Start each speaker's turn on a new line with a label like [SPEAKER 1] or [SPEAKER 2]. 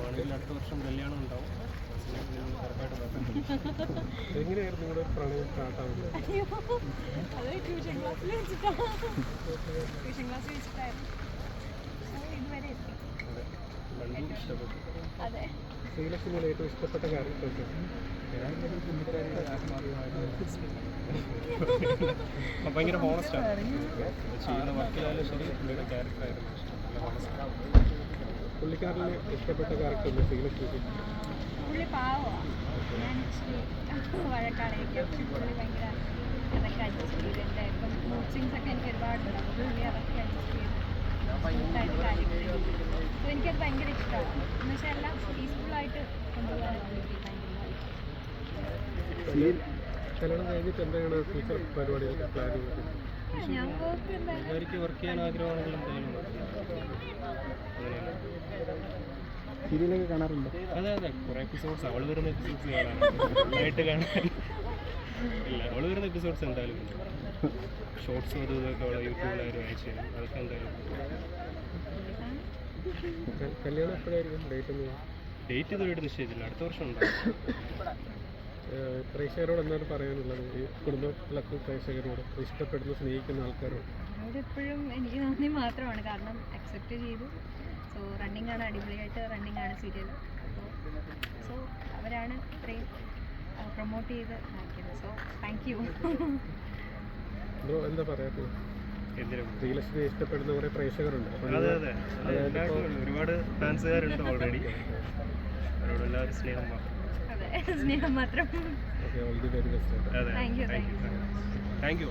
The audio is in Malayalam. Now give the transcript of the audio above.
[SPEAKER 1] ആണെങ്കിൽ അടുത്ത വർഷം കല്യാണം ഉണ്ടാവും.
[SPEAKER 2] എങ്ങനെയായിരുന്നു നിങ്ങളുടെ പ്രണയം സ്റ്റാർട്ടാവുന്നത്?
[SPEAKER 3] അത് ട്യൂഷൻ ക്ലാസ്സിൽ വെച്ചിട്ടായിരുന്നു. ഇതുവരെ എത്തി.
[SPEAKER 1] കണ്ടു ഇഷ്ടപ്പെട്ടു.
[SPEAKER 3] അതെ.
[SPEAKER 2] ശ്രീലക്ഷ്മിയുടെ ഏറ്റവും ഇഷ്ടപ്പെട്ട ക്യാരക്ടേഴ്സ്?
[SPEAKER 1] ഭയങ്കര ഹോണസ്റ്റാണ് ചെയ്യുന്ന വർക്കിലായാലും ശരി. പുള്ളിയുടെ ക്യാരക്ടറായിരുന്നു ഇഷ്ടം. നല്ല ഹോണസ്റ്റാണ്.
[SPEAKER 2] പുള്ളിക്കാരനെ ഇഷ്ടപ്പെട്ട ക്യാരക്ടറില്ല ശ്രീലക്ഷ്മിക്ക്?
[SPEAKER 3] പുള്ളി പാവമാണ്. ഞാൻ ഇച്ചിരി വഴക്കാളായിരിക്കും. പക്ഷെ പുള്ളി ഭയങ്കര അതൊക്കെ അഡ്ജസ്റ്റ് ചെയ്ത് എൻ്റെ ഇപ്പം മൂഡ് സ്വിങ്സ് ഒക്കെ എനിക്ക് ഒരുപാടുണ്ട്. അപ്പോൾ പുള്ളി അതൊക്കെ അഡ്ജസ്റ്റ് ചെയ്ത് സ്മൂത്തായിട്ട് കാര്യങ്ങൾ ചെയ്യും. അപ്പോൾ എനിക്കത് ഭയങ്കര ഇഷ്ടമാണ്. എന്ന് വെച്ചാൽ എല്ലാം പീസ്ഫുള്ളായിട്ട് കൊണ്ടുപോകാനാണ് പുള്ളിക്ക് ഭയങ്കര.
[SPEAKER 2] കല്യാണം കഴിഞ്ഞിട്ട് എന്താണ് ഫ്യൂച്ചർ പരിപാടികൾ പ്ലാൻ ചെയ്യുന്നത്?
[SPEAKER 3] ഞാൻ വർക്ക് എന്തായാലും
[SPEAKER 1] എനിക്ക് വർക്ക് ചെയ്യാൻ ആഗ്രഹമാണെങ്കിൽ എന്തായാലും അങ്ങനെയാണ്.
[SPEAKER 2] സീരിയലൊക്കെ കാണാറുണ്ടോ?
[SPEAKER 1] അതെ അതെ, കുറേ എപ്പിസോഡ്സ് അവൾ വരുന്ന എപ്പിസോഡ്സ് കാണാനായിട്ട് കാണാൻ ഇല്ല. അവൾ വരുന്ന എപ്പിസോഡ്സ് എന്തായാലും ഷോർട്സും അതും ഇതൊക്കെ അവൾ യൂട്യൂബിലായാലും അയച്ചു തരും. അതൊക്കെ എന്തായാലും.
[SPEAKER 2] കല്യാണം എപ്പോഴായിരിക്കും ഡേറ്റ്?
[SPEAKER 1] ഡേറ്റ് ഇതുവരെയായിട്ട് നിശ്ചയിച്ചില്ല. അടുത്ത വർഷം ഉണ്ടാവും.
[SPEAKER 2] പ്രേക്ഷകരോട് എന്താണ് പറയാനുള്ളത്? ഈ കുടുംബത്തിലൊക്കെ പ്രേക്ഷകരോട് ഇഷ്ടപ്പെടുന്ന സ്നേഹിക്കുന്ന ആൾക്കാരോട്?
[SPEAKER 3] അവരെപ്പോഴും എനിക്ക് നന്ദി മാത്രമാണ്. കാരണം അക്സെപ്റ്റ് ചെയ്തു. സോ റണ്ണിങ് ആണ്, അടിപൊളിയായിട്ട് റണ്ണിങ് ആണ് സീരിയൽ. സോ അവരാണ് ഇത്രയും പ്രൊമോട്ട് ചെയ്ത് ആക്കിയത്. So thank you.
[SPEAKER 2] ബ്രോ എന്താ പറയാത്തത്?
[SPEAKER 1] എന്തിനും
[SPEAKER 2] ശ്രീലക്ഷ്മിയെ ഇഷ്ടപ്പെടുന്ന കുറേ പ്രേക്ഷകരുണ്ട്.
[SPEAKER 1] അതെ അതെ, ഒരുപാട് ഫാൻസുകാരുണ്ട് ഓൾറെഡി. അവരോട് എല്ലാവരും സ്നേഹം മാത്രം.
[SPEAKER 3] അതെ, സ്നേഹം മാത്രം.
[SPEAKER 2] Okay, all the very best.
[SPEAKER 1] അതെ,
[SPEAKER 3] താങ്ക് യു.
[SPEAKER 1] Thank you.